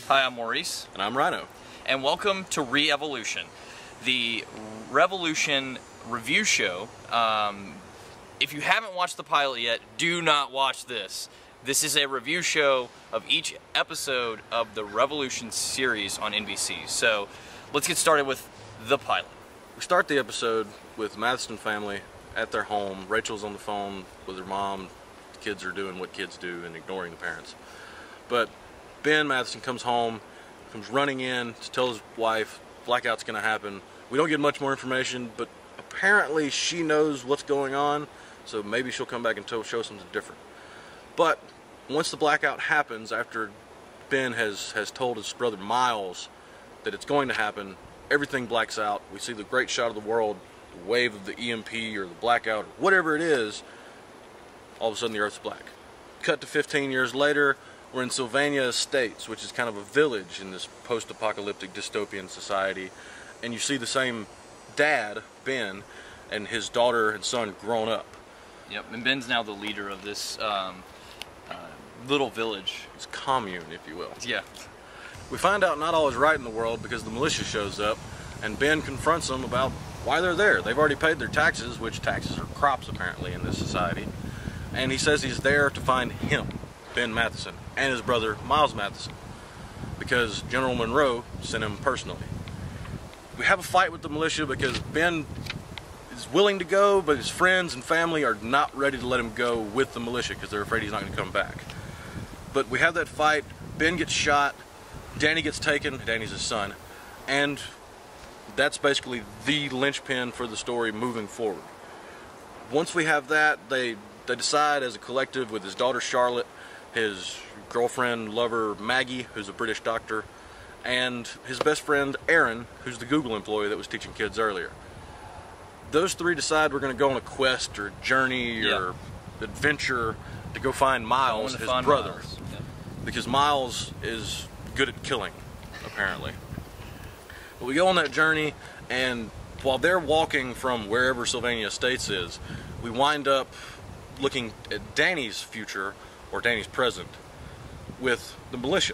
Hi, I'm Maurice. And I'm Ryno. And welcome to ReEvolution, the Revolution review show. If you haven't watched the pilot yet, do not watch this. This is a review show of each episode of the Revolution series on NBC. So let's get started with the pilot. We start the episode with Matheson family at their home. Rachel's on the phone with her mom. The kids are doing what kids do and ignoring the parents. But Ben Matheson comes home, comes running in to tell his wife blackout's going to happen. We don't get much more information, but apparently she knows what's going on, so maybe she'll come back and show something different. But once the blackout happens, after Ben has told his brother Miles that it's going to happen, everything blacks out. We see the great shot of the world, the wave of the EMP or the blackout, or whatever it is. All of a sudden the Earth's black. Cut to 15 years later, we're in Sylvania Estates, which is kind of a village in this post-apocalyptic dystopian society, and you see the same dad, Ben, and his daughter and son grown up. Yep, and Ben's now the leader of this little village. It's commune, if you will. Yeah. We find out not all is right in the world because the militia shows up, and Ben confronts them about why they're there. They've already paid their taxes, which taxes are crops apparently in this society, and he says he's there to find him, Ben Matheson, and his brother Miles Matheson, because General Monroe sent him personally. We have a fight with the militia because Ben is willing to go, but his friends and family are not ready to let him go with the militia because they're afraid he's not going to come back. But we have that fight. Ben gets shot, Danny gets taken, Danny's his son, and that's basically the linchpin for the story moving forward. Once we have that, they decide as a collective with his daughter Charlotte, his girlfriend, lover Maggie, who's a British doctor, and his best friend Aaron, who's the Google employee that was teaching kids earlier. Those three decide we're going to go on a quest or journey or adventure to go find Miles, his brother. Yep. Because Miles is good at killing, apparently. But we go on that journey, and while they're walking from wherever Sylvania Estates is, we wind up looking at Danny's future, or Danny's present, with the militia.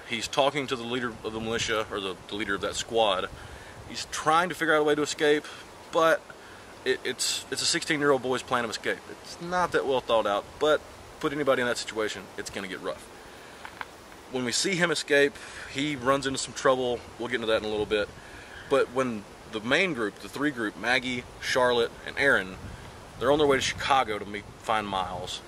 He's talking to the leader of the militia, or the leader of that squad. He's trying to figure out a way to escape, but it's a 16-year-old boy's plan of escape. It's not that well thought out, but put anybody in that situation, it's going to get rough. When we see him escape, he runs into some trouble. We'll get into that in a little bit. But when the main group, the three group, Maggie, Charlotte, and Aaron, they're on their way to Chicago to find Miles,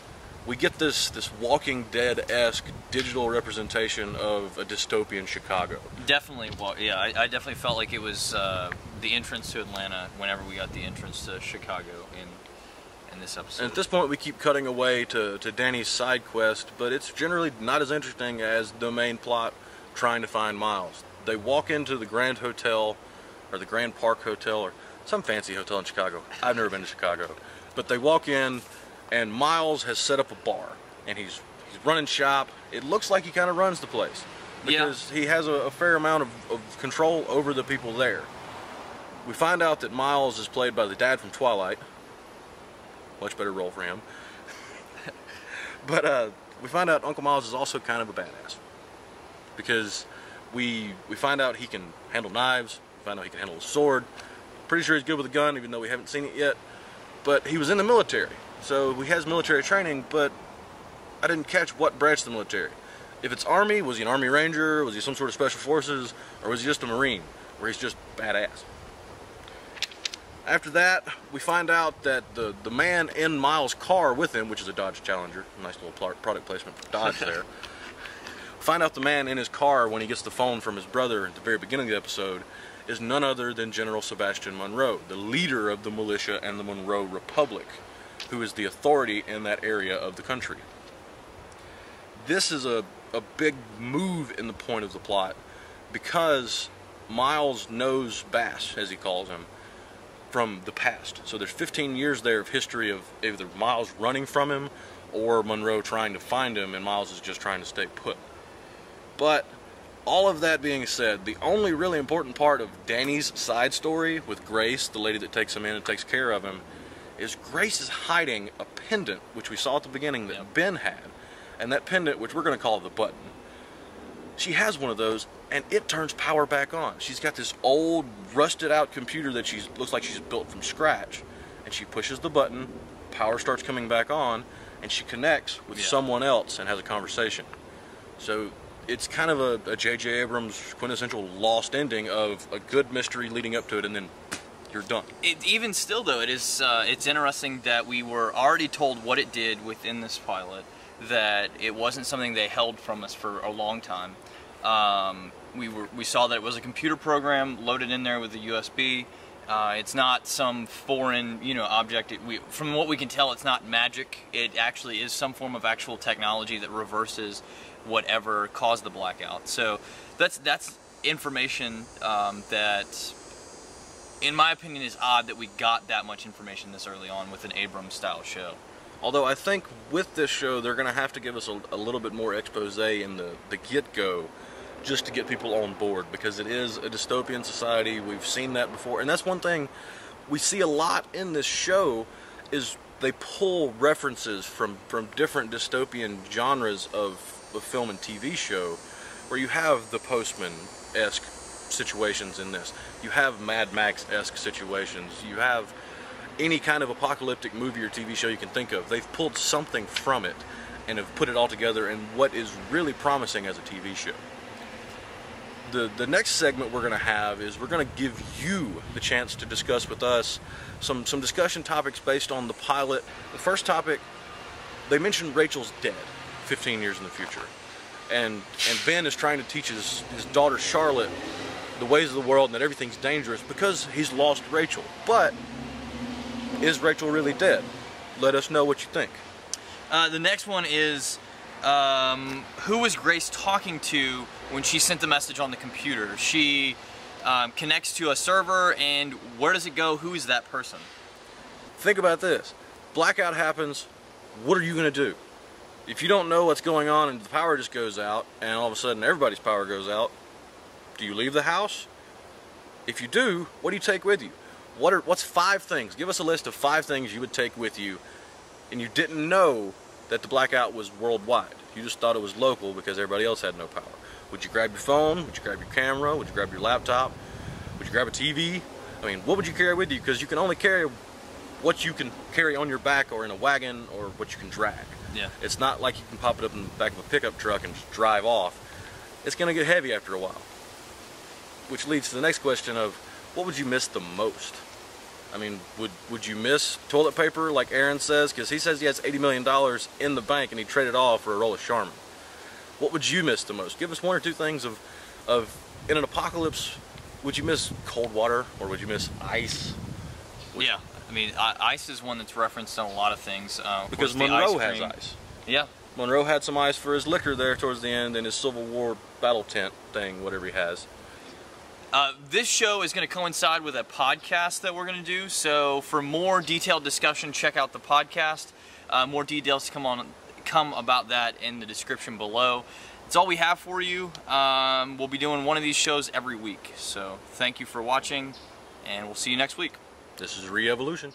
we get this Walking Dead-esque digital representation of a dystopian Chicago. Definitely, well, yeah, I definitely felt like it was the entrance to Atlanta whenever we got the entrance to Chicago in this episode. And at this point, we keep cutting away to Danny's side quest, but it's generally not as interesting as the main plot trying to find Miles. They walk into the Grand Hotel, or the Grand Park Hotel, or some fancy hotel in Chicago. I've never been to Chicago. But they walk in, and Miles has set up a bar, and he's running shop. It looks like he kind of runs the place, because he has a fair amount of control over the people there. We find out that Miles is played by the dad from Twilight. Much better role for him. But we find out Uncle Miles is also kind of a badass, because we find out he can handle knives, we find out he can handle a sword. Pretty sure he's good with a gun, even though we haven't seen it yet. But he was in the military, so he has military training, but I didn't catch what branch of the military. If it's Army, was he an Army Ranger, was he some sort of Special Forces, or was he just a Marine, where he's just badass? After that, we find out that the man in Miles' car with him, which is a Dodge Challenger, nice little product placement for Dodge there, find out the man in his car when he gets the phone from his brother at the very beginning of the episode is none other than General Sebastian Monroe, the leader of the militia and the Monroe Republic, who is the authority in that area of the country. This is a big move in the point of the plot, because Miles knows Bass, as he calls him, from the past. So there's 15 years there of history of either Miles running from him or Monroe trying to find him, and Miles is just trying to stay put. But all of that being said, the only really important part of Danny's side story with Grace, the lady that takes him in and takes care of him, is Grace is hiding a pendant, which we saw at the beginning that Ben had, and that pendant, which we're going to call the button, She has one of those, and it turns power back on. She's got this old, rusted-out computer that looks like she's built from scratch, and she pushes the button, power starts coming back on, and she connects with someone else and has a conversation. So it's kind of a J.J. Abrams quintessential lost ending of a good mystery leading up to it, and then you're done. Even still, though, it's interesting that we were already told what it did within this pilot, that it wasn't something they held from us for a long time. We saw that it was a computer program loaded in there with a USB. It's not some foreign, object. From what we can tell, it's not magic. It actually is some form of actual technology that reverses whatever caused the blackout. So that's information that, in my opinion, is odd that we got that much information this early on with an Abrams-style show. Although I think with this show, they're going to have to give us a little bit more expose in the get-go, just to get people on board, because it is a dystopian society. We've seen that before, and that's one thing we see a lot in this show, is they pull references from different dystopian genres of film and TV show, where you have the Postman-esque situations in this, you have Mad Max-esque situations, you have any kind of apocalyptic movie or TV show you can think of. They've pulled something from it and have put it all together in what is really promising as a TV show. The next segment we're going to have is we're going to give you the chance to discuss with us some discussion topics based on the pilot. The first topic, they mentioned Rachel's dead 15 years in the future. And Ben is trying to teach his daughter Charlotte the ways of the world and that everything's dangerous because he's lost Rachel. But is Rachel really dead? Let us know what you think. The next one is, who was Grace talking to when she sent the message on the computer? She connects to a server, and where does it go? Who is that person? Think about this. Blackout happens. What are you going to do? If you don't know what's going on and the power just goes out, and all of a sudden everybody's power goes out, do you leave the house? If you do, what do you take with you? What's 5 things? Give us a list of 5 things you would take with you, and you didn't know that the blackout was worldwide. You just thought it was local because everybody else had no power. Would you grab your phone? Would you grab your camera? Would you grab your laptop? Would you grab a TV? I mean, what would you carry with you? Because you can only carry what you can carry on your back or in a wagon or what you can drag. Yeah. It's not like you can pop it up in the back of a pickup truck and just drive off. It's going to get heavy after a while. Which leads to the next question of, what would you miss the most? I mean, would you miss toilet paper like Aaron says? Because he says he has $80 million in the bank and he traded off for a roll of Charmin. What would you miss the most? Give us 1 or 2 things of in an apocalypse, would you miss cold water or would you miss ice? Yeah, I mean, ice is one that's referenced in a lot of things. Because Monroe has ice. Yeah. Monroe had some ice for his liquor there towards the end in his Civil War battle tent thing, whatever he has. This show is going to coincide with a podcast that we're going to do, so for more detailed discussion, check out the podcast. More details come about that in the description below. That's all we have for you. We'll be doing one of these shows every week, so thank you for watching, and we'll see you next week. This is ReEvolution.